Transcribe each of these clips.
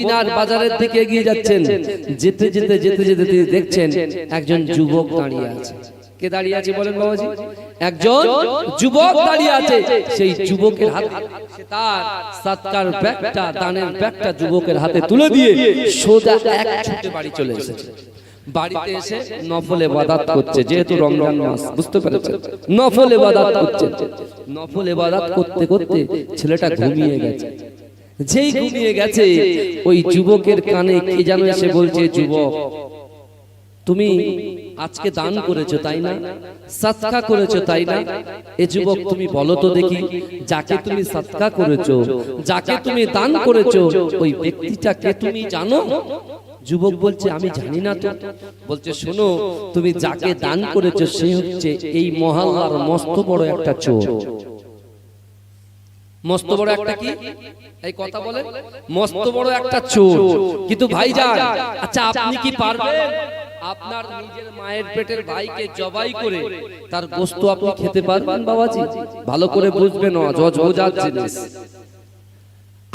মদিনার বাজারের দিকে এগিয়ে যাচ্ছেন। যেতে যেতে যেতে যেতে তিনি দেখছেন একজন যুবক দাঁড়িয়ে আছে। কে দাঁড়িয়ে আছে বলেন বাবাজি? একজন যুবক দাঁড়িয়ে আছে। সেই যুবকের হাতে সে তার সৎকার ব্যাগটা, দানের ব্যাগটা যুবকের হাতে তুলে দিয়ে সোজা এক ছুটে বাড়ি চলে এসেছে। বাড়িতে এসে নফল ইবাদত করছে, যেহেতু রমজান মাস, বুঝতে পেরেছেন? নফল ইবাদত করছে। নফল ইবাদত করতে করতে ছেলেটা ঘুমিয়ে গেছে। যেই ঘুমিয়ে গেছে ওই যুবকের কানে কে যেন এসে বলছে, যুবক তুমি আজকে দান করেছো তাই না, সদকা করেছো তাই না? এ যুবক তুমি বলো তো দেখি, যাকে তুমি সদকা করেছো, যাকে তুমি দান করেছো, ওই ব্যক্তিটাকে তুমি জানো? যুবক বলছে আমি জানি না তো। বলছে শোনো, তুমি যাকে দান করেছো সে হচ্ছে এই মহল্লার মস্ত বড় একটা চোর। মস্ত বড় একটা কি, এই কথা বলে, মস্ত বড় একটা চোর। কিন্তু ভাইজান, আচ্ছা আপনি কি পারবেন আপনার নিজের মায়ের পেটের ভাইকে জবাই করে তার গোশত আপনি খেতে পারবেন? বাবাজি ভালো করে বুঝবেন, জজ বোঝার জিনিস।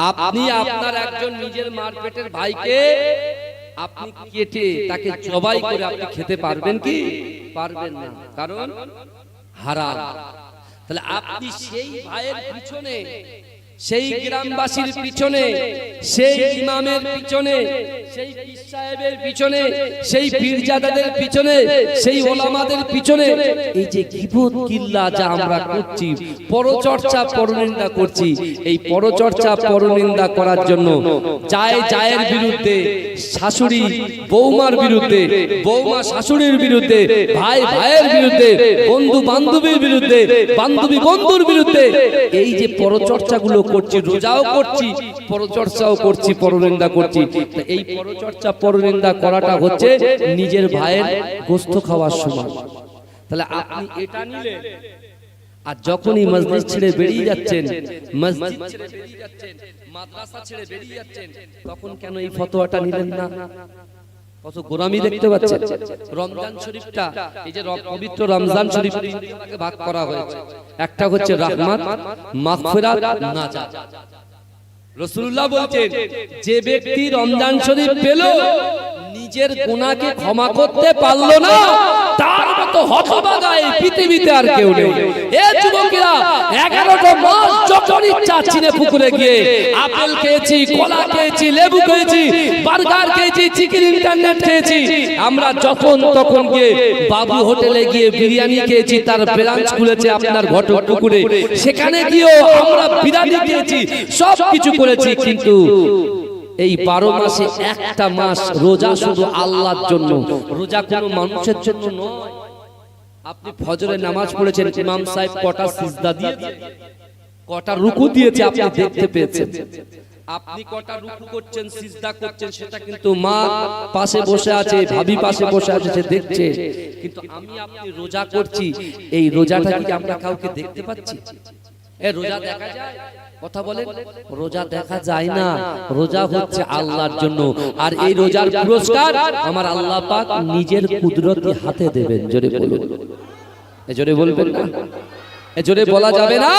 আপনি আপনার একজন নিজের মার পেটের ভাইকে আপনি কেটে তাকে জবাই করে আপনি খেতে পারবেন কি? পারবেন না, কারণ হারাম। তাহলে আপনি সেই ভাইয়ের পিছনে, সেই গ্রামবাসীর পিছনে, সেই ইমামের পিছনে, সেই পীর সাহেবের পিছনে, সেই পীরজাদাদের পিছনে, সেই ওলামাদের পিছনে এই যে গীবত কিল্লা যা আমরা করছি, পরচর্চা পরনিন্দা করছি, এই পরচর্চা পরনিন্দা করার জন্য জায়ের বিরুদ্ধে, শাশুড়ি বৌমার বিরুদ্ধে, বৌমা শাশুড়ির বিরুদ্ধে, ভাই ভাইয়ের বিরুদ্ধে, বন্ধু বান্ধবীর বিরুদ্ধে, বান্ধবী বন্ধুর বিরুদ্ধে এই যে পরচর্চাগুলো করছি, রোজাও করছি, পরচর্চাও করছি, পরনিন্দা করছি। এই পরচর্চা পরনিন্দা করাটা হচ্ছে নিজের ভাইয়ের গোশত খাওয়ার সমান। তাহলে আপনি এটা নিলে, আর যখনই মসজিদ ছেড়ে বেরিয়ে যাচ্ছেন, মসজিদ ছেড়ে বেরিয়ে যাচ্ছেন, মাদ্রাসা ছেড়ে বেরিয়ে যাচ্ছেন, তখন কেন এই ফতোয়াটা নিলেন না? কত গোরামি দেখতে পাচ্ছেন। রমজান শরীফটা, এই যে পবিত্র রমজান শরীফকে ভাগ করা হয়েছে, একটা হচ্ছে রাহমাত, মাগফিরাত, নাজাত। রাসূলুল্লাহ বলছেন, যে ব্যক্তি রমজান শরীফ পেল, নিজের গুনাহকে ক্ষমা করতে পারলো না, তার মতো হতভাগা এই পৃথিবীতে আর কেউ নেই। এ যুবকেরা, 11টা মাস যখন ইচ্ছা চিনে পুকুরে গিয়ে আপেল খেয়েছি, কলা খেয়েছি, লেবু খেয়েছি, বার্গার খেয়েছি, চিকেন ইন্টারনেট খেয়েছি। আমরা যখন তখন গিয়ে বাবু হোটেলে গিয়ে বিরিয়ানি খেয়েছি, তার ব্রাঞ্চ খুলেছে আপনার ঘটক পুকুরে, সেখানে গিয়েও আমরা বিরিয়ানি খেয়েছি, সব কিছু করেছি। কিন্তু এই 12 মাসে একটা মাস রোজা শুধু আল্লাহর জন্য, রোজা কোনো মানুষের জন্য নয়। আপনি ফজরের নামাজ পড়েছেন, ইমাম সাহেব কটা সিজদা দিয়েছে, কটা রুকু দিয়েছে আপনি দেখতে পেয়েছেন। আপনি কটা রুকু করছেন, সিজদা করছেন, সেটা কিন্তু মা পাশে বসে আছে, ভাবি পাশে বসে আছে, সে দেখছে। কিন্তু আমি আপনি রোজা করছি, এই রোজাটা কি আমরা কাউকে দেখতে পাচ্ছি? এ রোজা দেখা যায়? কথা বলেন, রোজা দেখা যায় না। রোজা হচ্ছে আল্লাহর জন্য, আর এই রোজার পুরস্কার আমার আল্লাহ পাক নিজের কুদরতি হাতে দেবেন। জোরে বলুন, জোরে বলবেন না, জোরে বলা যাবে না।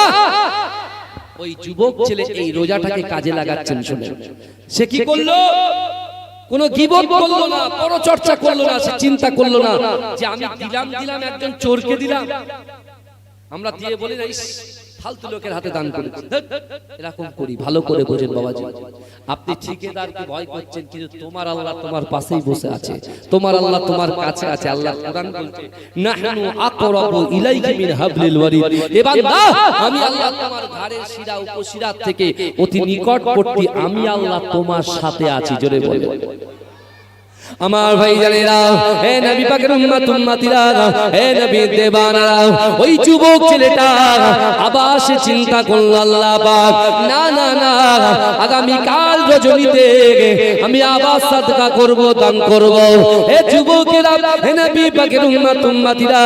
ওই যুবক ছেলে এই রোজাটাকে কাজে লাগাচ্ছেন। শুনে সে কি করলো? কোন গীবত করলো না, পরচর্চা করলো না, সে চিন্তা করলো না যে আমি দিলাম একজন চোরকে দিলাম। আমরা দিয়ে বলি না, ফালতু লোকের হাতে দান করি, এরকম করি। ভালো করে বোঝেন বাবাজি, আপনি ঠিকাদারকে ভয় করছেন, কিন্তু তোমার আল্লাহ তোমার পাশেই বসে আছে, তোমার আল্লাহ তোমার কাছে আছে। আল্লাহ কোরআন বলছে, নাহনু আকরাবু ইলাইহি মিন হাবলিল ওয়ারিদ। এ বান্দা, আমি আল্লাহ তোমার ঘাড়ের শিরা উপশিরা থেকে অতি নিকটবর্তী, আমি আল্লাহ তোমার সাথে আছি। জোরে বলেন আমার ভাই জানেরা, হে নবী পাকের উম্মত উম্মতিরা, হে নবী দেবানারা, ওই যুবক ছেলেটা আবার সে চিন্তা করল, আল্লাহ পাক না না না, আগামী কাল রজনীতে আমি আবার সাদকা করব, দান করব। হে যুবকেরা, হে নবী পাকের উম্মত উম্মতিরা,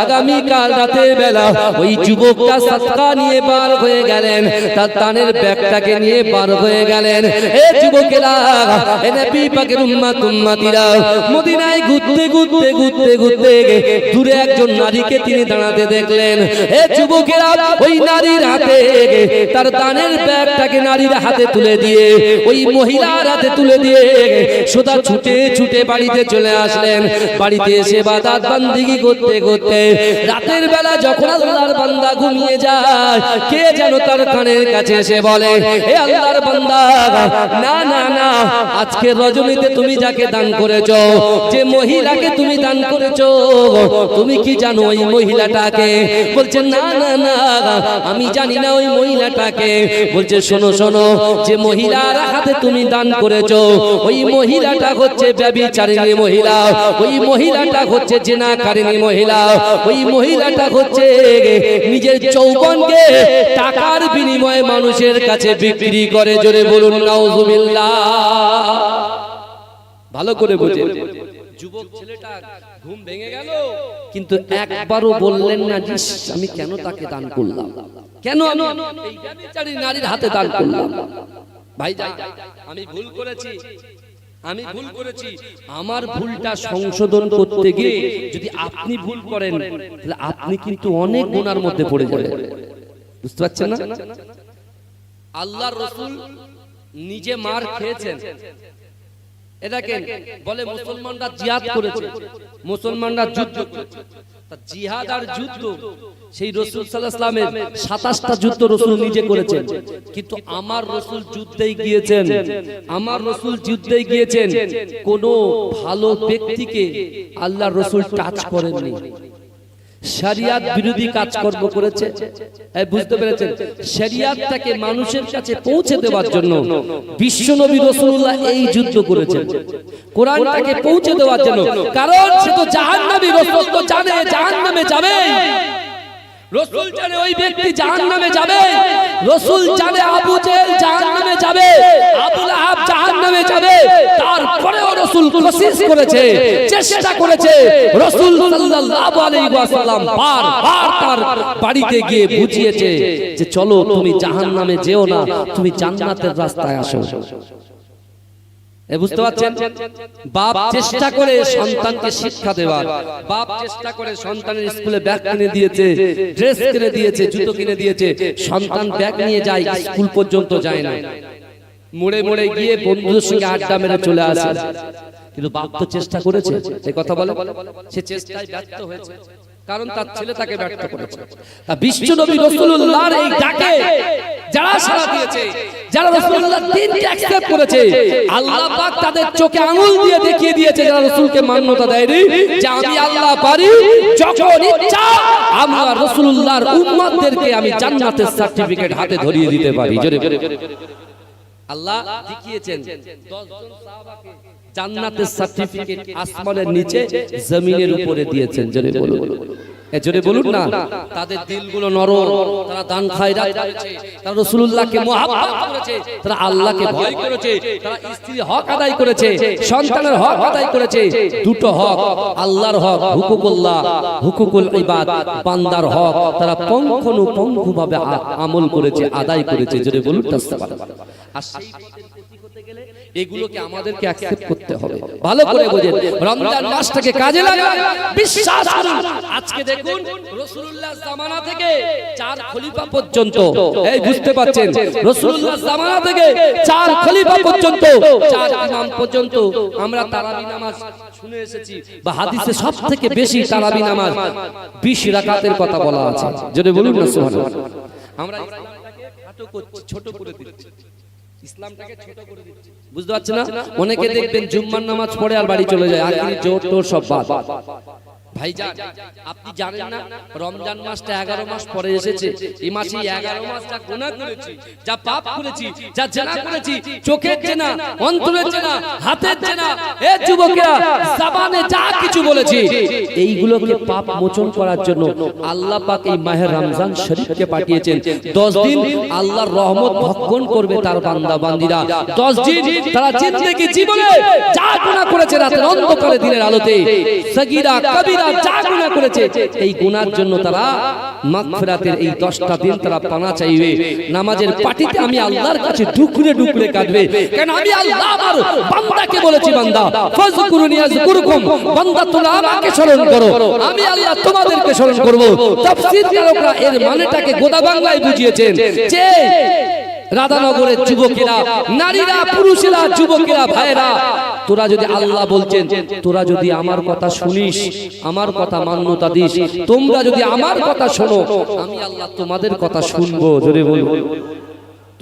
আগামী কাল রাতের বেলা ওই যুবকটা সাদকা নিয়ে বার হয়ে গেলেন, তার দানের ব্যাগটাকে নিয়ে বার হয়ে গেলেন। হে যুবকেরা, হে নবী পাকের উম্মত উম্মত উম্মতিরা মদিনায় ঘুরতে ঘুরতে ঘুরতে ঘুরতে দূরে একজন নারীকে তিনি দাঁড়াতে দেখলেন। এ যুবকেরা, ওই নারীর হাতে তার দানের ব্যাগটাকে নারীর হাতে তুলে দিয়ে, ওই মহিলার হাতে তুলে দিয়ে সোজা ছুটে ছুটে বাড়িতে চলে আসলেন। বাড়িতে এসে ইবাদত বান্দিগি করতে করতে রাতের বেলা যখন আল্লাহর বান্দা ঘুমিয়ে যায়, কে যেন তার কানের কাছে এসে বলে, হে আল্লাহর বান্দা, না না না, আজকে রজনীতে তুমি যাকে দান করেছো, যে মহিলাকে তুমি দান করেছো, তুমি কি জানো ওই মহিলাটাকে? বলছে না না না, আমি জানি না ওই মহিলাটাকে। বলছে শোনো শোনো, যে মহিলার হাতে তুমি দান করেছো, ওই মহিলাটা হচ্ছে ব্যভিচারিণী মহিলা, ওই মহিলাটা হচ্ছে জিনাকারিণী মহিলা, ওই মহিলাটা হচ্ছে নিজের যৌবনকে টাকার বিনিময়ে মানুষের কাছে বিক্রি করে। জোরে বলুন নাউজুবিল্লাহ। ভালো করে বুঝে, যুবক ছেলেটা ঘুম ভেঙে গেল, কিন্তু একবারও বললেন না যে আমি কেন তাকে দান করলাম, কেন আমি এই ব্যভিচারী নারীর হাতে দান করলাম। ভাইজান, আমি ভুল করেছি, আমি ভুল করেছি। আমার ভুলটা সংশোধন করতে গিয়ে যদি আপনি ভুল করেন, তাহলে আপনি কিন্তু অনেক গুনার মধ্যে পড়ে যাবেন। বুঝতে পারছেন না? আল্লাহর রাসূল নিজে মার খেয়েছেন। এটাকে বলে মুসলমানরা জিহাদ করেছে, মুসলমানরা যুদ্ধ করেছে। তা জিহাদ আর যুদ্ধ, সেই রাসূল সাল্লাল্লাহু আলাইহি ওয়াসাল্লামের 27টা যুদ্ধ রাসূল নিজে করেছেন, কিন্তু আমার রাসূল যুদ্ধেই গিয়েছেন, আমার রাসূল যুদ্ধেই গিয়েছেন, কোন ভালো ব্যক্তিকে আল্লাহর রাসূল টাচ করেননি। শরিয়াত বিরোধী কাজকর্ম করেছে। বুঝতে পেরেছেন? শরিয়াতটাকে মানুষের কাছে পৌঁছে দেওয়ার জন্য বিশ্বনবী রাসূলুল্লাহ এই যুদ্ধ করেছেন, কোরআনটাকে পৌঁছে দেওয়ার জন্য। কারণ সে তো জাহান্নামী, রাসূল তো জানে জাহান্নামে যাবে, রাসূল জানে ওই ব্যক্তি জাহান্নামে যাবে, রাসূল জানে আবু জেহেল জাহান্নামে যাবে, আবু লাহাব জাহান্নামে যাবে। তারপরেও রাসূল কোশিশ করেছে, চেষ্টা করেছে। রাসূল সাল্লাল্লাহু আলাইহি ওয়াসাল্লাম বারবার তার বাড়িতে গিয়ে বুঝিয়েছে যে চলো, তুমি জাহান্নামে যেও না, তুমি জান্নাতের রাস্তায় আসো। বুঝতে পারছেন? বাপ চেষ্টা করে সন্তানকে শিক্ষা দেওয়ার, বাপ চেষ্টা করে সন্তানের স্কুলে ব্যাগ কিনে দিয়েছে, ড্রেস কিনে দিয়েছে, জুতো কিনে দিয়েছে, সন্তান ব্যাগ নিয়ে যায়, স্কুল পর্যন্ত যায় না, মোড়ে মোড়ে গিয়ে বন্ধুদের সঙ্গে আড্ডা মেরে চলে আসে। কিন্তু বাপ তো চেষ্টা করেছে, এই কথা বলে, সে চেষ্টায় ব্যর্থ হয়েছে, কারণ তার ছেলে তাকে ব্যর্থ করেছে। বিশ্বনবী রাসূলুল্লাহর এই ডাকে যারা সাড়া দিয়েছে, যারা রাসূলুল্লাহর দ্বীনকে অ্যাকসেপ্ট করেছে, আল্লাহ পাক তাদের চোখে আঙুল দিয়ে দেখিয়ে দিয়েছে, যারা রাসূলকে মান্যতা দেয়নি, যে আমি আল্লাহ পারি যখন ইচ্ছা আমরা রাসূলুল্লাহর উম্মতদেরকে আমি জান্নাতের সার্টিফিকেট হাতে ধরিয়ে দিতে পারি। জোরে আল্লাহ দেখিয়েছেন 10 জন সাহাবাকে জান্নাতের সার্টিফিকেট আসমানের নিচে জমিনের উপরে দিয়েছেন। জোরে বলুন, জোরে বলুন না। তাদের দিলগুলো নরম, তারা দান খায়রাত করেছে, তারা রাসূলুল্লাহকে মুহাব্বত করেছে, তারা আল্লাহকে ভয় করেছে, তারা স্ত্রীর হক আদায় করেছে, সন্তানের হক আদায় করেছে। দুটো হক, আল্লাহর হক হুকুকুল্লাহ, হুকুকুল ইবাদ, বান্দার হক, তারা পঙ্খানুপঙ্খভাবে আমল করেছে, আদায় করেছে। জোরে বলুন তাসবিহ। আর সেই এগুলোকে আমাদেরকে অ্যাকসেপ্ট করতে হবে। ভালো করে বুঝেন, রমজান মাসটাকে কাজে লাগান, বিশ্বাস করুন। আজকে দেখুন রাসূলুল্লাহ জামানা থেকে 4 খলিফা পর্যন্ত, এই বুঝতে পাচ্ছেন, রাসূলুল্লাহ জামানা থেকে 4 খলিফা পর্যন্ত, 4 ইমাম পর্যন্ত আমরা তারাবি নামাজ শুনে এসেছি, বা হাদিসে সবথেকে বেশি তারাবি নামাজ 20 রাকাতের কথা বলা আছে। যদি বলুন না সুবহানাল্লাহ। আমরা ইসলামটাকে ছোট করে দিচ্ছি, ইসলামটাকে ছোট করে দিচ্ছি। বুঝতে পারছেন না? অনেকে দেখবেন জুম্মার নামাজ পড়ে আর বাড়ি চলে যায়, আখেরি জোর টোর সব বাদ। ভাইজান, আপনি জানেন না রমজান মাসটা 11 মাস পরে এসেছে। এই মাসে 11 মাস যা গুনাহ করেছি, যা পাপ করেছি, যা জেনা করেছি, চোখের জেনা, অন্তরের জেনা, হাতের জেনা, এ যুবকেরা জবানে যা কিছু বলেছি, এইগুলোকে পাপ মোচন করার জন্য আল্লাহ পাক এই মাহে রমজান শরীফকে পাঠিয়েছেন। 10 দিন আল্লাহর রহমত ভক্ষণ করবে তার বান্দা বান্দীরা। 10 দিন তারা জিন্দেগি জীবনে যা গুনাহ করেছে রাতের অন্ধকারে দিনের আলোতে, সগীরা কবিরা যা গুনাহ করেছে এই গুনার জন্য তারা মাগফিরাতের এই 10টা দিন তারা পানা চাইবে। নামাজের পাটিতে আমি আল্লাহর কাছে ডুকরে ডুকরে কাঁদবে, কারণ আমি আল্লাহ আমার বান্দাকে বলেছি, বান্দা ফাযকুরুনি আযকুরকুম, বান্দা তোমরা আমাকে স্মরণ করো, আমি আল্লাহ তোমাদেরকে স্মরণ করব। তাফসীরকারকরা এর মানেটাকে গোদা বাংলায় বুঝিয়েছেন যে রাধানগরের যুবকেরা, নারীরা, পুরুষেরা, যুবকেরা, ভাইরা, তোরা যদি আল্লাহ বলছেন, তোরা যদি আমার কথা শুনিস, আমার কথা মান্যতা দিস, তোমরা যদি আমার কথা শোনো, আমি আল্লাহ তোমাদের কথা শুনবো। জোরে বলবো,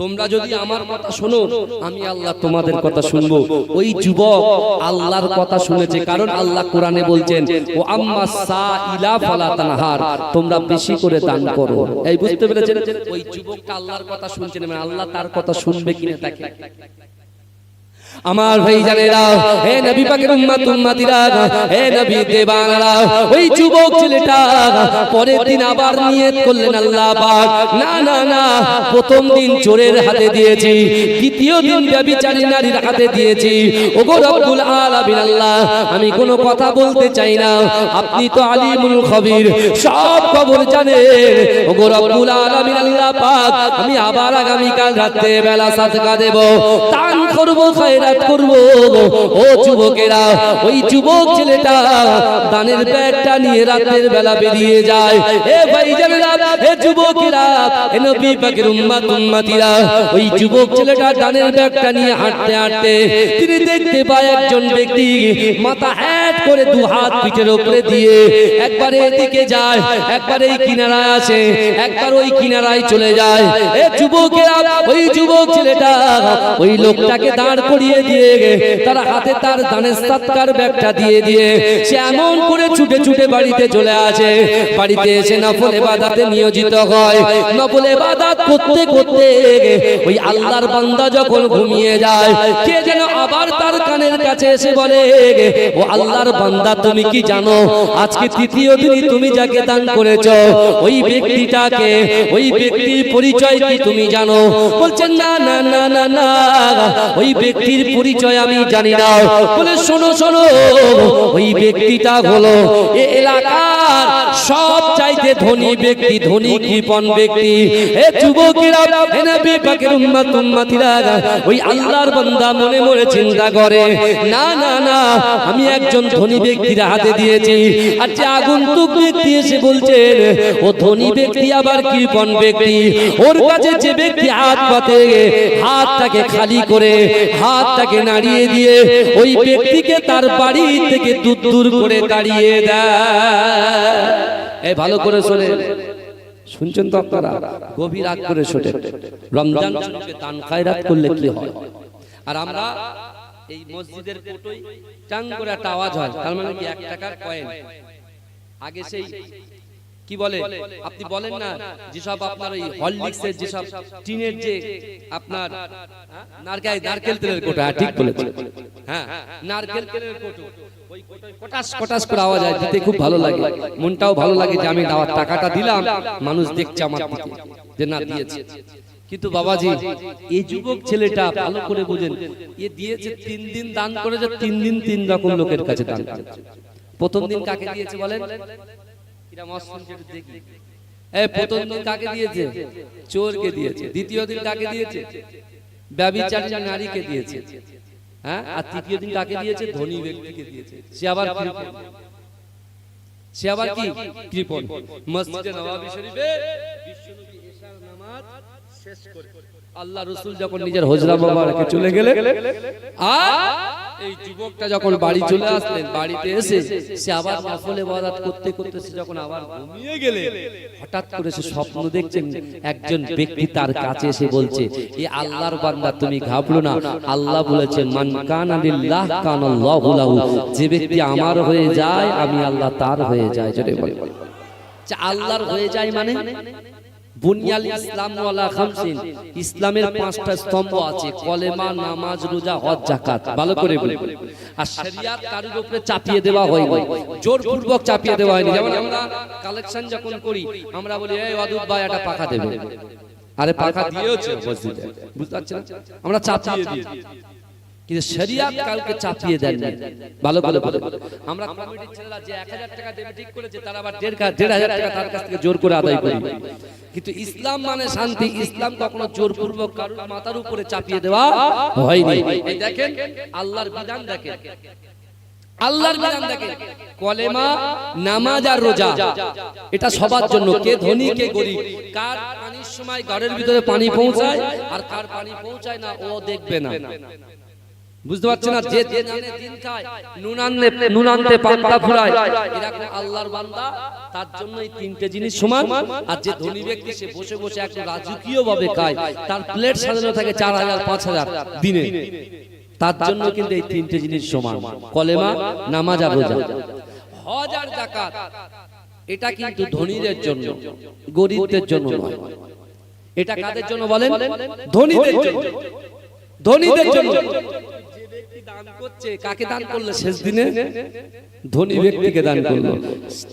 তোমরা যদি আমার কথা শোনো, আমি আল্লাহ তোমাদের কথা শুনবো। ওই যুবক আল্লাহর কথা শুনেছে, কারণ আল্লাহ কোরআনে বলছেন, ও আম্মা সাইলা ফালা তানহার, তোমরা বেশি করে দান করো। এই বুঝতে পেরেছেন? ওই যুবকটা আল্লাহর কথা শুনছেন, মানে আল্লাহ তার কথা শুনবে কিনা তাকে। আমার ভাই জানেরা, হে নবী পাকের উম্মত উম্মতিরা, হে নবী দেবানরা, ওই যুবক ছেলেটা পরের দিন আবার নিয়ত করলেন, আল্লাহ পাক, না না না, প্রথম দিন চোরের হাতে দিয়েছি, দ্বিতীয় দিন ব্যভিচারী নারীর হাতে দিয়েছি, ওগো রব্বুল আলামিন আল্লাহ, আমি কোনো কথা বলতে চাই না, আপনি তো আলিমুল খবীর, সব খবর জানেন, ওগো রব্বুল আলামিন আল্লাহ পাক, আমি আবার আগামী কাল রাতে বেলা সাদকা দেব, দান করব, খায়রাত করব। ও যুবকেরা, ওই যুবক ছেলেটা দানের ব্যাগটা নিয়ে রাতের বেলা বেরিয়ে যায়। এ ভাইজানেরা, এ যুবকেরা, এ নবী পাকের উম্মত উম্মতিরা, ওই যুবক ছেলেটা দানের ব্যাগটা নিয়ে হাঁটতে হাঁটতে তিনি দেখতে পায় একজন ব্যক্তি মাথা হ্যাট করে দু হাত পিঠের উপরে দিয়ে একবার এদিকে যায়, একবার এই কিনারায় আসে, একবার ওই কিনারায় চলে যায়। এ যুবকেরা, ওই যুবক ছেলেটা ওই লোকটাকে দাঁড় করিয়ে দিয়ে তার হাতে তার দানের সৎকার ব্যাগটা দিয়ে দিয়ে সে এমন করে ছুটে ছুটে বাড়িতে চলে আসে। বাড়িতে এসে নফল ইবাদতে নিয়োজিত হয়। নফল ইবাদত করতে করতে ওই আল্লাহর বান্দা যখন ঘুমিয়ে যায়, কে যেন আবার তার কানের কাছে এসে বলে, ও আল্লাহর বান্দা, তুমি কি জানো আজকে তৃতীয় দিনই তুমি যাকে দান করেছো, ওই ব্যক্তিটাকে, ওই ব্যক্তির পরিচয় কি তুমি জানো? বলছেন, না না না না না, ওই ব্যক্তির পরিচয় আমি জানি না। বলে, শোনো শোনো, ওই ব্যক্তিটা হলো এই এলাকার সব চাইতে ধনী ব্যক্তি, ধনী কৃপণ ব্যক্তি। এ যুবকেরা, হে নবী পাকের উম্মত উম্মতিরা, ওই আল্লাহর বান্দা মনে মনে চিন্তা করে, না না না, আমি একজন ধনী ব্যক্তির হাতে দিয়েছি, আর যে আগন্তুক ব্যক্তি এসে বলছেন ও ধনী ব্যক্তি আবার কৃপণ ব্যক্তি, ওর কাছে যে ব্যক্তি হাত পাতে, হাতটাকে খালি করে হাতটাকে নাড়িয়ে দিয়ে ওই ব্যক্তিকে তার বাড়ি থেকে দূর দূর করে তাড়িয়ে দেয়। এই ভালো করে শুনে শুনছেন তো আপনারা? গভীর রাগ করে শোনে। রমজান শরীফে দান খায়রাত করলে কি হয়? আর আমরা এই মসজিদের কোটোই টাং করে একটা আওয়াজ হয়, তার মানে কি 1 টাকার কয়েন। আগে সেই কি বলে, আপনি বলেন না যেসব আপনার ওই হরলিক্সের যেসব টিনের যে আপনার নারকেল তেলের কোটো, ঠিক বলেছেন, হ্যাঁ নারকেল তেলের কোটো, ওই কোটোয় কটাস কটাস করে আওয়াজ হয়, দিতে খুব ভালো লাগে, মনটাও ভালো লাগে যে আমি দেওয়ার টাকাটা দিলাম, মানুষ দেখছে আমার দিকে যে না দিয়েছে। কিন্তু বাবাজি, এই যুবক ছেলেটা ভালো করে বুঝেন, এ দিয়েছে 3 দিন দান করেছে, 3 দিন 3 রকম লোকের কাছে দান করেছে। প্রথম দিন কাকে দিয়েছে বলেন? প্রথম দিন কাকে দিয়েছে? চোরকে দিয়েছে। দ্বিতীয় দিন কাকে দিয়েছে? ব্যভিচারী নারীকে দিয়েছে। হ্যাঁ, আর তৃতীয় দিন কাকে দিয়েছে? ধনী ব্যক্তিকে দিয়েছে। সে আবার কি কৃপণ। মসজিদে নববী শরীফে বিশ্বনবী এশার নামাজ শেষ করে আল্লাহ রাসূল যখন নিজের হুজরা মোবারকে চলে গেলেন, আর এই যুবকটা যখন বাড়ি চলে আসলেন, বাড়িতে এসে সে আবার নফল ইবাদত করতে করতে সে যখন আবার ঘুমিয়ে গেলেন, হঠাৎ করে সে স্বপ্ন দেখছেন একজন ব্যক্তি তার কাছে এসে বলছে, এই আল্লাহর বান্দা তুমি ঘাবড়ো না, আল্লাহ বলেছেন মান কানা লিল্লাহ কানাল্লাহু লাহু, যে ব্যক্তি আমার হয়ে যায় আমি আল্লাহ তার হয়ে যায়। জোরে বলে, যে আল্লাহর হয়ে যায় মানে বুনিয়াল ইসলাম ওয়ালা খামসিন, ইসলামের 5টা স্তম্ভ আছে, কলেমা, নামাজ, রোজা, হজ, যাকাত। ভালো করে বলি, আর শরিয়াত কারোর উপরে চাপিয়ে দেওয়া হয়নি, জোরপূর্বক চাপিয়ে দেওয়া হয়নি। যেমন আমরা কালেকশন যখন করি, আমরা বলি এই ওয়াদুদ ভাই একটা পাখা দেবে, আরে পাখা দিয়েছে মসজিদে, বুঝতে পারছেন, আমরা চাপিয়ে দিই। কিন্তু শরিয়ত কাউকে চাপিয়ে দেন না। ভালো ভালো ভালো আমরা কমিটির ছেলেরা যে 1000 টাকা দেবে ঠিক করেছে, তারা আবার 1500 টাকা তার কাছ থেকে জোর করে আদায় করে। কিন্তু ইসলাম মানে শান্তি, ইসলাম কখনো জোরপূর্বক কারোর মাথার উপরে চাপিয়ে দেওয়া হয়নি। এই দেখেন আল্লাহর বিধান, দেখেন আল্লাহর বিধান দেখেন, কলেমা, নামাজ আর রোজা এটা সবার জন্য, কে ধনী কে গরিব, কার পানির সময় ঘরের ভিতরে পানি পৌঁছায় আর কার পানি পৌঁছায় না ও দেখবে না। বুঝতে পারছেন না? যে দিন আনে দিন খায়, নুন আনতে পান্তা ফুরায়, এরকম আল্লাহর বান্দা, তার জন্য এই তিনটে জিনিস সমান। আর যে ধনী ব্যক্তি সে বসে বসে একটু রাজকীয় ভাবে খায়, তার প্লেট সাজানো থাকে 4000 5000 দিনে, তার জন্য কিন্তু এই তিনটে জিনিস সমান, কলেমা, নামাজ আর রোজা। হজ আর যাকাত এটা কিন্তু ধনীদের জন্য, গরিবদের জন্য নয়। এটা কাদের জন্য বলেন? ধনীদের জন্য, ধনীদের জন্য। দান করছে, কাকে দান করলে? শেষ দিনে ধনী ব্যক্তিকে দান করলো।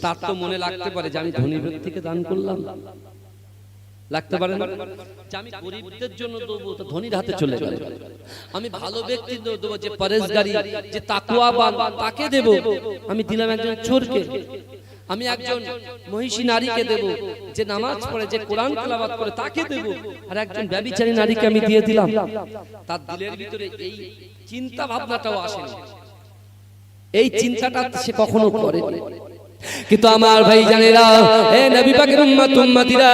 তার তো মনে লাগতে পারে যে আমি ধনী ব্যক্তিকে দান করলাম, লাগতে পারে না যে আমি গরিবদের জন্য দেবো, তো ধনীর হাতে চলে গেল। আমি ভালো ব্যক্তি দেবো, যে পরেশগারী, যে তাকওয়াবান, তাকে দেব। আমি দিলাম একজন চোরকে। আমি একজন মহিষী নারীকে দেব, যে নামাজ পড়ে, যে কোরআন তেলাওয়াত করে, তাকে দেব। আর একজন ব্যভিচারী নারীকে আমি দিয়ে দিলাম। তার দিলের ভিতরে এই চিন্তা ভাবনাটাও আসেনি, এই চিন্তাটা সে কখনো করেনি। কিন্তু আমার ভাই জানেরা, হে নবী পাকের উম্মত উম্মতিরা,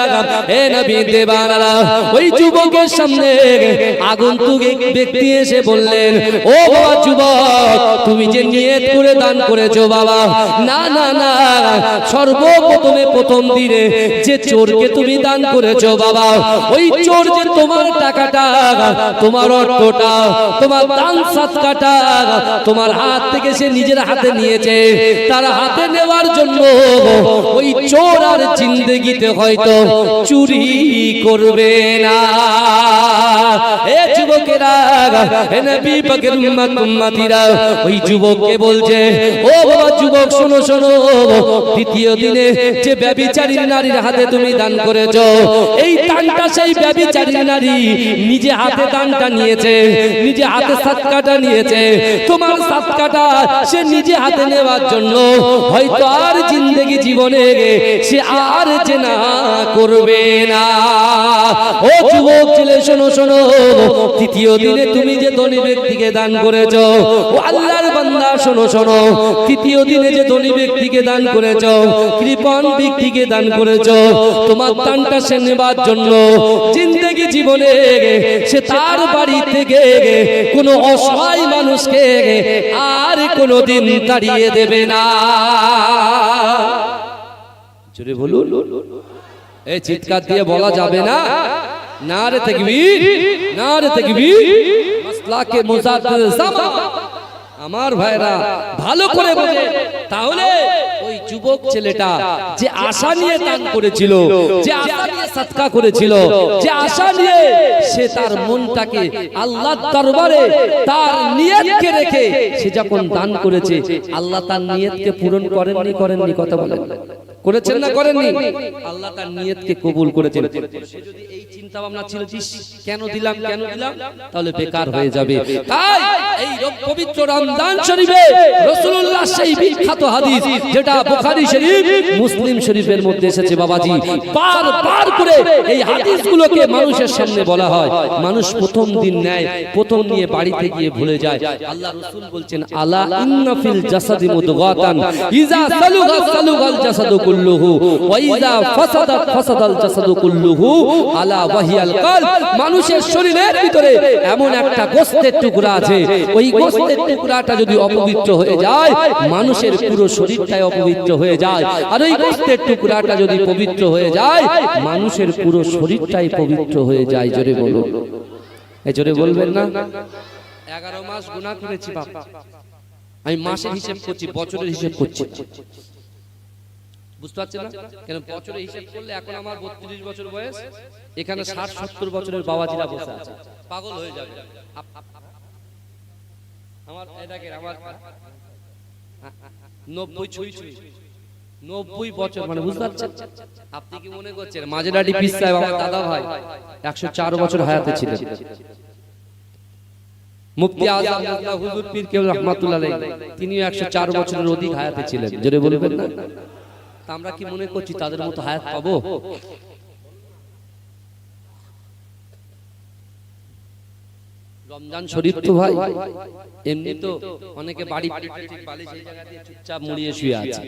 হে নবী দেবানারা, ওই যুবকের সামনে আগন্তুক এক ব্যক্তি এসে বললেন, ও বাবা যুবক, তুমি যে নিয়ত করে দান করেছো বাবা, না না না, সর্বপ্রথমে প্রথম দিনে যে চোরকে তুমি দান করেছো বাবা, ওই চোর যে তোমার টাকাটা, তোমার অর্থটা, তোমার দান সাদকাটা তোমার হাত থেকে সে নিজের হাতে নিয়েছে, তার হাতে নেওয়ার জন্য ওই চোর আর জিন্দেগিতে হয়তো চুরি করবে না। এ যুবকেরা, হে নবী পাকের উম্মত উম্মতিরা, ওই যুবককে বলছে, ও বাবা যুবক, শোনো শোনো, দ্বিতীয় দিনে যে ব্যভিচারী নারীর হাতে তুমি দান করেছো, এই দানটা সেই ব্যভিচারী নারী নিজে হাতে দানটা নিয়েছে, নিজে হাতে সাদকাটা নিয়েছে। তোমার সাদকাটা সে নিজে হাতে নেওয়ার জন্য হয়তো আর জিন্দেগি জীবনে সে আর জেনা করবে না। ও যুবক ছেলে, শোনো শোনো, তৃতীয় দিনে তুমি যে ধনী ব্যক্তিকে দান করেছো, ও আল্লাহর বান্দা শোনো শোনো, তৃতীয় দিনে যে ধনী ব্যক্তিকে দান করেছো, কৃপণ ব্যক্তিকে দান করেছো, তোমার দানটা সে নেবার জন্য জিন্দেগি জীবনে সে তার বাড়ি থেকে কোনো অসহায় মানুষকে আর কোনোদিন তাড়িয়ে দেবে না। জোরে বলুন, এই চিৎকার দিয়ে বলা যাবে না, নারে তাকবীর, নারে তাকবীর, মাসলাকে মুজাদ্দিদ জামা। আমার ভাইরা ভালো করে বোঝে, তাহলে ওই যুবক ছেলেটা যে আশা নিয়ে দান করেছিল, যে আশা নিয়ে সাদকা করেছিল, যে আশা নিয়ে সে তার মনটাকে আল্লাহর দরবারে তার নিয়তকে রেখে সে যখন দান করেছে, আল্লাহ তার নিয়তকে পূরণ করেননি, করেননি? কথা বলেন, করেছেন না করেননি? আল্লাহ তার নিয়তকে কবুল করেছেন। সে যদি এই চিন্তা ভাবনা ছিল কেন দিলাম কেন দিলাম, তাহলে বেকার হয়ে যাবে। তাই এই পবিত্র রমজান শরীফে রাসূলুল্লাহ সেই বিখ্যাত হাদিস, যেটা বুখারী শরীফ, মুসলিম শরীফের মধ্যে এসেছে বাবাজি, বারবার করে এই হাদিসগুলোকে মানুষের সামনে বলা হয়। মানুষ প্রথম দিন নেয়, প্রথম নিয়ে বাড়িতে গিয়ে ভুলে যায়। আল্লাহ রাসূল বলছেন, আলা ইন্না ফিল জাসাদি মুদগাতান ইযা সালুগা সালুগাল জাসাদু কুল্লুহু ওয়া ইযা ফাসাদাত ফাসাদাল জাসাদু কুল্লুহু আলা ওয়াহিয়াল কলব। মানুষের শরীরের ভিতরে এমন একটা গোশতের টুকরা আছে, ওই গোশতের টুকরাটা যদি অপবিত্র হয়ে যায়, মানুষের পুরো শরীরটাই অপবিত্র হয়ে যায়। আর ওই গোশতের টুকরাটা যদি পবিত্র হয়ে যায়, মানুষের পুরো শরীরটাই পবিত্র হয়ে যায়। জোরে বলুন, এই জোরে বলবেন না? 11 মাস গুনাহ করেছি বাপ, আমি মাসের হিসাব করছি, বছরের হিসাব করছি। বুঝতে পারছেন না? কেন বছরের হিসাব করলে এখন আমার 32 বছর বয়স, এখানে 60-70 বছরের বাবাজিরা বসে আছে, পাগল হয়ে যাবে। আমার এটাকে আমার 90 বছর, মানে বুঝতে পারছেন? আপনি কি মনে করছেন মাঝেরাটি পিস সাহেব আমার দাদা ভাই 104 বছর হায়াতে ছিলেন? মুফতি আযম আল্লাহ হুজুর পীর কেবল রাহমাতুল্লাহ আলাইহি তিনিও 104 বছরের অধিক হায়াতে ছিলেন, জোরে বলবেন না? তা আমরা কি মনে করছি তাদের মতো হায়াত পাবো? রমজান শরীফ তো ভাই এমনি তো অনেকে বাড়ি বালি সেই জায়গা দিয়ে চুপচাপ মুড়িয়ে শুয়ে আছে,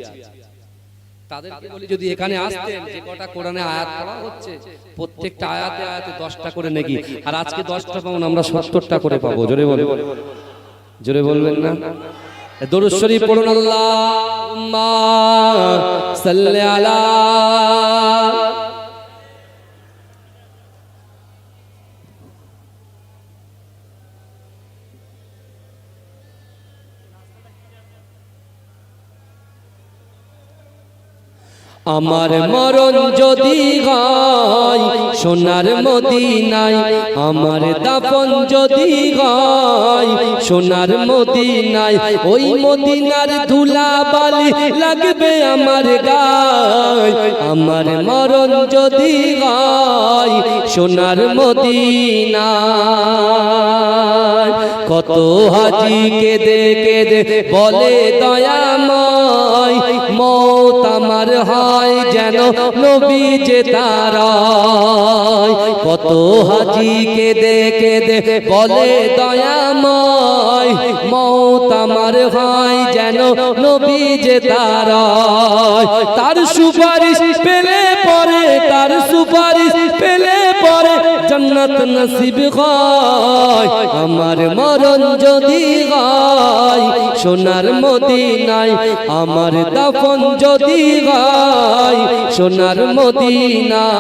তাদেরকে বলি যদি এখানে আসতেন, যে কটা কোরআনে আয়াত পড়া হচ্ছে প্রত্যেকটা আয়াতে আয়াতে 10টা করে নেকি, আর আজকে 10টা পাবো আমরা 70টা করে পাবো, জোরে বলবেন, জোরে বলবেন না? দরুদ শরীফ পড়ুন, আল্লাহুম্মা সাল্লি আলা আমার মরণ যদি হয় সোনার মদিনায়, আমার দাফন যদি হয় সোনার মদিনায়, ওই মদিনার ধুলা বালি লাগবে আমার গায়। আমার মরণ যদি হয় সোনার মদিনায়, কত হাজি কেঁদে কেঁদে বলে দয়াময়, মওত আমার হয় যেন নবী যে তারায়। কত হাজি কেঁদে কেঁদে বলে দয়াময়, মওত আমার হয় যেন নবী যে তারায়। তার সুপারিশ পেলে পরে, তার সুপারিশ পেলে পরে জান্নাত নসিব হয়। আমার মরণ যদি হয় সোনার মদিনায়, আমার দাফন যদি হয় সোনার মদিনায়।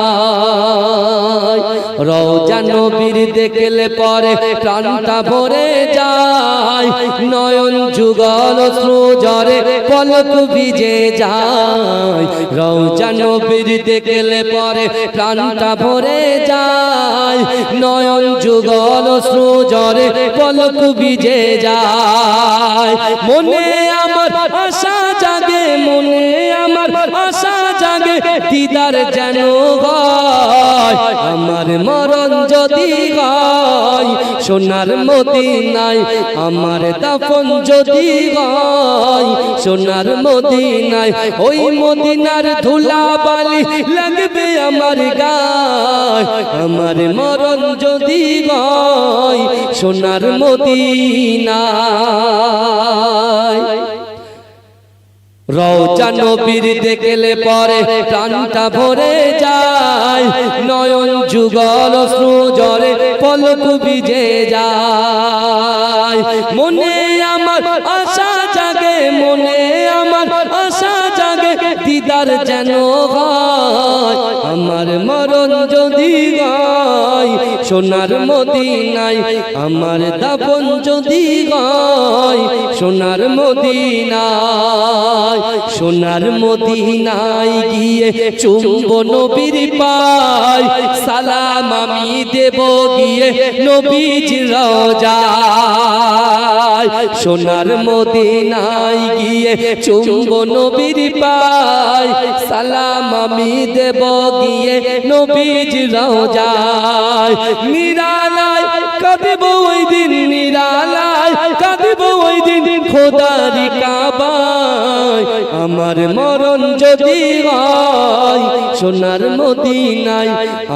রওজা নবীর দেখলে পরে প্রাণটা ভরে যায়, নয়ন যুগল অশ্রু ঝরে পলক ভিজে যায়। রওজা নবীর দেখলে পরে প্রাণটা ভরে যায়, নয়ন যুগল অশ্রু ঝরে পলক ভিজে যায়। মনে আমার আশা জাগে, মনে আমার আশা জাগে, দিদার যেন হয়। আমার মরণ যদি হয় সোনার মদিনায়, আমার দাফন যদি হয় সোনার মদিনায়, ওই মদিনার ধুলা বালি লাগবে আমার গায়। আমার মরণ যদি হয় সোনার মদিনায়। রওজা নবীর দেখলে পরে প্রাণটা ভরে যায়, নয়ন যুগল অশ্রু ঝরে পলক ভিজে যায়। মনে আমার আশা জাগে, মনে আমার আশা জাগে, দিদার যেন হয়। আমার মরণ যদি হয় সোনার মদিনায়, আমার দাফন যদি হয় সোনার মদিনায়। সোনার মদিনায় গিয়ে চুম্ব নবীর পায়, সালাম আমি দেব গিয়ে নবীজির রওজায়। সোনার মদিনায় গিয়ে চুম্ব নবীর পায়, সালাম আমি দেব গিয়ে নবীজির রওজায়। নিরালায় কাঁদব ওই দিন, নিরালায় কাঁদব ওই দিন খোদার কাবায়। আমার মরণ যদি হয় সোনার মদিনায়,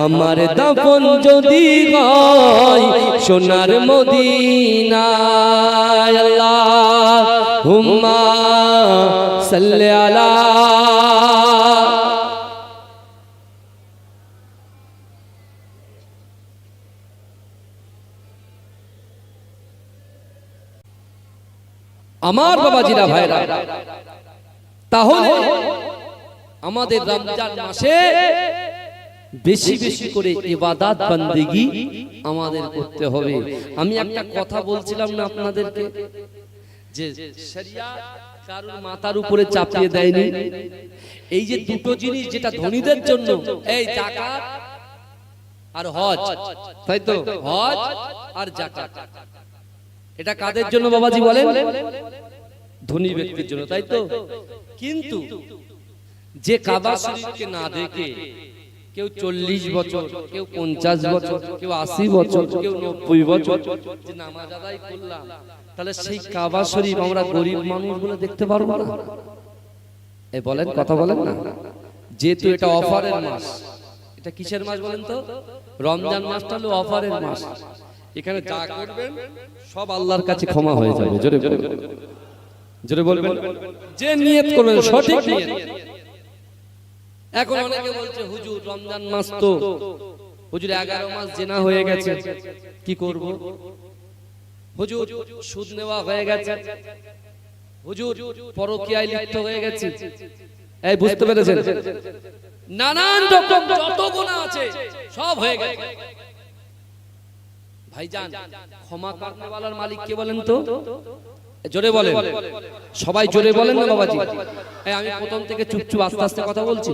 আমার দাফন যদি হয় সোনার মদিনায়। আল্লাহুম্মা সাল্লি আলা আমার বাবাজিরা ভাইরা। তাহলে আমাদের রমজান মাসে বেশি বেশি করে ইবাদত বন্দেগী আমাদের করতে হবে। আমি একটা কথা বলছিলাম না আপনাদেরকে, যে শরিয়াত কারুর মাথার উপরে চাপিয়ে দেয়নি। এই যে দুটো জিনিস যেটা ধনীদের জন্য, এই যাকাত আর হজ, তাই তো? হজ আর যাকাত, এটা কাদের জন্য বাবাজি বলেন? ধনী ব্যক্তির জন্য, তাই তো? কিন্তু যে কাবা শরীফকে না দেখে কেউ 40 বছর, কেউ 50 বছর, কেউ 80 বছর, কেউ 90 বছর যে নামাজ আদায় করলাম, তাহলে সেই কাবা শরীফ আমরা গরিব মানুষগুলো দেখতে পারবো না? এই বলেন, কথা বলেন না। যেহেতু এটা অফারের মাস, এটা কিসের মাস বলেন তো? রমজান মাসটা হলো অফারের মাস। এখানে যা করবেন সব আল্লাহর কাছে ক্ষমা হয়ে যাবে। জোরে বলবেন, জোরে বলবেন। যে নিয়ত করবেন সঠিক নিয়ত। এখন অনেকে বলছে হুজুর রমজান মাস তো হুজুর 11 মাস জেনা হয়ে গেছে, কি করব? হুজুর সুদ নেওয়া হয়ে গেছে, হুজুর পরকীয়ায় লিপ্ত হয়ে গেছে। এই বুঝতে পেরেছেন? নানান রকম যত গুনাহ আছে সব হয়ে গেছে। ভাইজান, ক্ষমা করনেওয়ালার মালিক কে বলেন তো? জোরে বলেন, সবাই জোরে বলেন না বাবাজি। আমি প্রথম থেকে চুপচুপ আস্তে আস্তে কথা বলছি।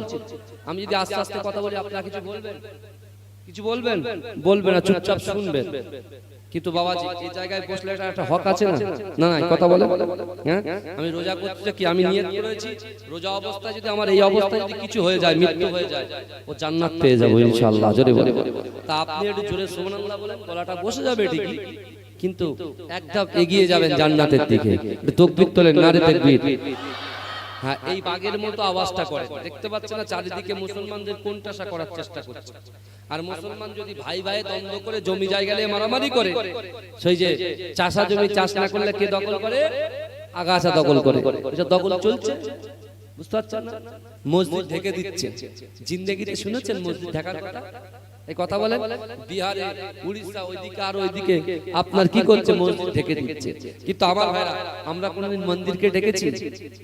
আমি যদি আস্তে আস্তে কথা বলি আপনারা কিছু বলবেন? কিছু বলবেন? বলবেন না, চুপচাপ শুনবেন। কিন্তু বাবাজি এই জায়গায় বসলে একটা হক আছে না? না না, কথা বলে। হ্যাঁ, আমি রোজা করতে কি আমি নিয়ত করেছি রোজা অবস্থায় যদি আমার এই অবস্থায় যদি কিছু হয়ে যায়, মৃত্যু হয়ে যায়, ও জান্নাত পেয়ে যাবো ইনশাআল্লাহ। জোরে বলে। তা আপনি একটু জোরে সুবহানাল্লাহ বলেন, গলাটা বসে যাবে ঠিকই, কিন্তু এক ধাপ এগিয়ে যাবেন জান্নাতের দিকে। তাকবীর তোলেন, নারে তাকবীর। হ্যাঁ, এই বাগের মতো আওয়াজটা করে। দেখতে পাচ্ছেন না চারিদিকে মুসলমানদের কোণঠাসা করার চেষ্টা করছে। আর মুসলমান যদি ভাই ভাই দ্বন্দ্ব করে জমি জায়গা নিয়ে মারামারি করে, সেই যে চাষা জমি চাষ না করলে কে দখল করে? আগাছা দখল করে। এটা দখল চলছে, বুঝতে পারছেন না? মসজিদ ঢেকে দিচ্ছে। জিন্দেগিতে শুনেছেন মসজিদ ঢাকার কথা? এই কথা বলেন। বিহারে, উড়িষ্যা, ওইদিকে আর ওইদিকে আপনার কি করছে? মসজিদ ঢেকে দিচ্ছে। কিন্তু আমার ভাইরা, আমরা কোনদিন মন্দিরকে ডেকেছি?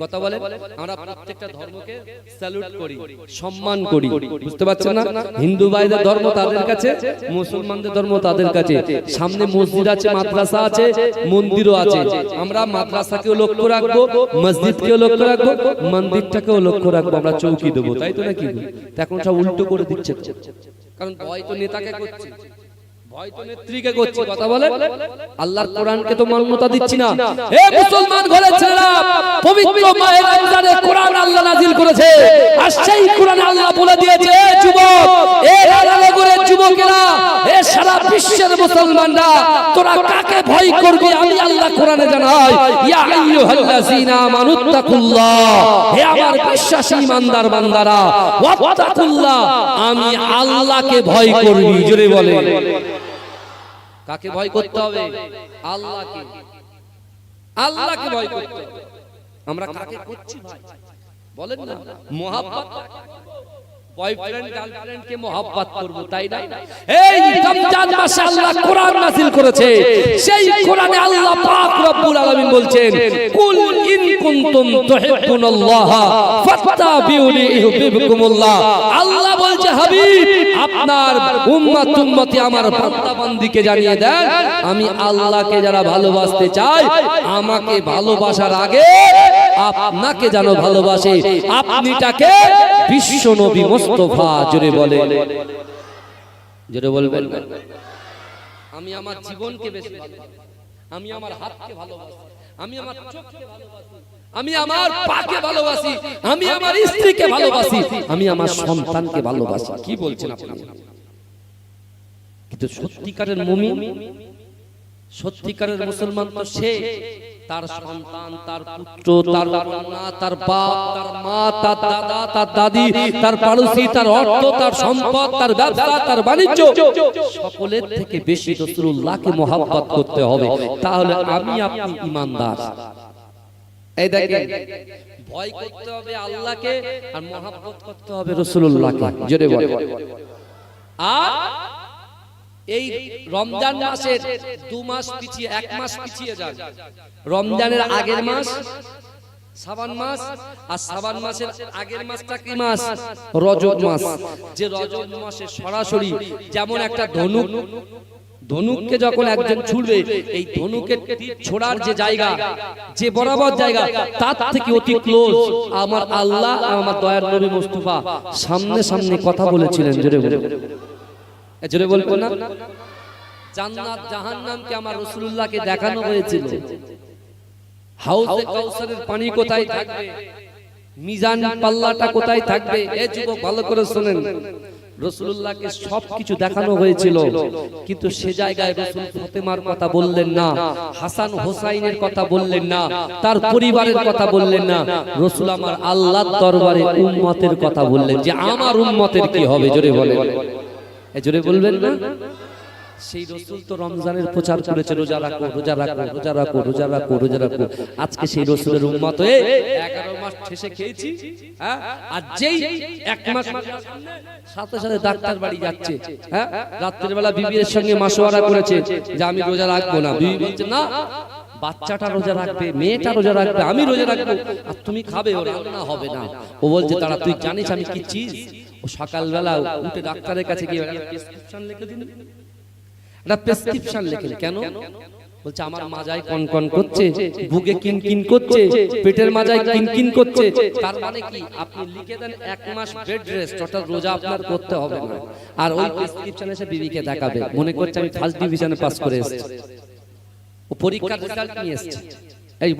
কথা বলেন। আমরা প্রত্যেকটা ধর্মকে স্যালুট করি, সম্মান করি, বুঝতে পারছেন না? হিন্দু ভাইদের ধর্ম তাদের কাছে, মুসলমানদের ধর্ম তাদের কাছে। সামনে মসজিদ আছে, মাদ্রাসা আছে, মন্দিরও আছে। আমরা মাদ্রাসাকেও লক্ষ্য রাখবো, মসজিদকেও লক্ষ্য রাখবো, মন্দিরটাকেও লক্ষ্য রাখবো। আমরা চৌকি দেবো, তাই তো নাকি? এখন সব উল্টো করে দিচ্ছে। কারণ ভয় তো নেতাকে করছে, ভয় তো নেত্রীকে করছে। কথা বলে। আল্লাহর কোরআনকে তো মান্যতা দিচ্ছি না। হে মুসলমান ঘরের ছেলেরা, পবিত্র মাহে রমজানে কোরআন আল্লাহ নাযিল করেছে। আর সেই কোরআনে আল্লাহ বলে দিয়েছে, যুবক, এ রাজনগরের যুবকেরা, এ সারা বিশ্বের মুসলমানরা, তোরা কাকে ভয় করবি? আমি আল্লাহ কোরআনে জানাই, ইয়া আইয়ুহাল্লাযীনা আমানুত্তাকুল্লাহ, হে আমার বিশ্বাসী ইমানদার বান্দারা, ওয়াত্তাকুল্লাহ, আমি আল্লাহকে ভয় করবি। জোরে বলে। কাকে ভয় করতে হবে? আল্লাহকে। আল্লাহকে ভয় করতে হবে। আমরা কাকে করছি ভাই বলেন না? মোহাব্বত, বয়ফ্রেন্ড গার্লফ্রেন্ডকে মোহাব্বত করব, তাই না? এই রমজান মাসে আল্লাহ কোরআন নাযিল করেছে। সেই কোরআনে আল্লাহ পাক রব্বুল আলামিন বলছেন, কুল ইন কুনতুম তুহিব্বুনাল্লাহ ফাত্তাবিউনি ইউহিব্বুকুমুল্লাহ। আল্লাহ বলছে, হাবিব, আপনার উম্মতি আমার বান্দা বান্দীকে জানিয়ে দেন, আমি আল্লাহকে যারা ভালোবাসতে চায়, আমাকে ভালোবাসার আগে আপনাকে যেন ভালোবাসে। আপনি তাকে বিশ্ব নবী মুস্তাফা। জোরে বলে, জোরে বলবেন। আমি আমার জীবনকে বেশি ভালোবাসি, আমি আমার হাতকে ভালোবাসি, আমি আমার চোখকে ভালোবাসি, আমি আমার পাকে ভালোবাসি, আমি আমার স্ত্রীকে ভালোবাসি, আমি আমার সন্তানকে ভালোবাসি। কি বলছেন আপনি? কিন্তু সত্যিকারের মুমিন, সত্যিকারের মুসলমান তো সে, তার সন্তান, তার পুত্র, তার কন্যা, তার বাপ, তার মা, তার দাদা, তার দাদি, তার পাড়োশি, তার অর্থ, তার সম্পদ, তার ব্যবসা, তার বাণিজ্য, সকলের থেকে বেশি রাসূলুল্লাহকে মহব্বত করতে হবে। তাহলে আমি আপনি ঈমানদার। এই দেখেন, ভয় করতে হবে আল্লাহকে আর মহব্বত করতে হবে রাসূলুল্লাহকে। জোরে বলে। আর এই রমজান মাসের 2 মাস পিছিয়ে, 1 মাস পিছিয়ে যান। রমজানের আগের মাস শাবান মাস, আর শাবান মাসের আগের মাসটা কি মাস? রজব মাস। যে রজব মাসে সরাসরি যেমন একটা ধনুককে যখন একজন ছুড়বে, এই ধনুকের ছোড়ার যে জায়গা, যে বরাবর জায়গা, তার থেকে অতি ক্লোজ আমার আল্লাহ আর আমার দয়ার নবী মুস্তাফা সামনে সামনে কথা বলেছিলেন। জোরে বলে, জোরে বলবো না? জান্নাত জাহান্নামকে আমার রাসূলুল্লাহকে দেখানো হয়েছিল। হাউজে কাউসারের পানি কোথায় থাকবে, মিজান পাল্লাটা কোথায় থাকবে। এ যুবক ভালো করে শুনেন, রাসূলুল্লাহকে সবকিছু দেখানো হয়েছিল, কিন্তু সে জায়গায় রাসূল ফাতেমার কথা বললেন না, হাসান হোসাইনের কথা বললেন না, তার পরিবারের কথা বললেন না। রাসূল আমার আল্লাহর দরবারে উম্মতের কথা বললেন যে আমার উম্মতের কি হবে। জোরে বলেন, জোরে বলবেন না? সেই রাসূল তো রমজানের প্রচার করেছে, রোজা রাখো, রোজা রাখো, রোজা রাখো, রোজা রাখো, রোজা রাখো। আজকে সেই রাসূলের উম্মত হয়ে 11 মাস ঠেসে খেয়েছি, হ্যাঁ? আর যেই 1 মাস সাথে সাথে ডাক্তার বাড়ি যাচ্ছে, হ্যাঁ? রাতের বেলা বিবির সঙ্গে মাশওয়ারা করেছে যে আমি রোজা রাখবো না। বিবি বলছে না, বাচ্চাটা রোজা রাখবে, মেয়েটা রোজা রাখবে, আমি রোজা রাখবো, আর তুমি খাবে, ও রান্না হবে না। ও বলছে তারা তুই জানিস আমি কি চিজ? ও সকালবেলা উঠে ডাক্তারের কাছে গিয়ে প্রেসক্রিপশন লিখে দিন, একটা প্রেসক্রিপশন লেখেন। কেন? বলছে আমার মাজায় কনকন করছে, বুকে কিনকিন করছে, পেটের মাজায় কিনকিন করছে। তার মানে কি আপনি লিখে দেন 1 মাস বেড রেস্ট, অর্থাৎ রোজা আপনার করতে হবে না। আর ওই প্রেসক্রিপশন এসে বিবিকে দেখাবে, মনে করছে আমি ফার্স্ট ডিভিশনে পাস করে এসেছি, ও পরীক্ষার রেজাল্ট নিয়ে এসেছে। এই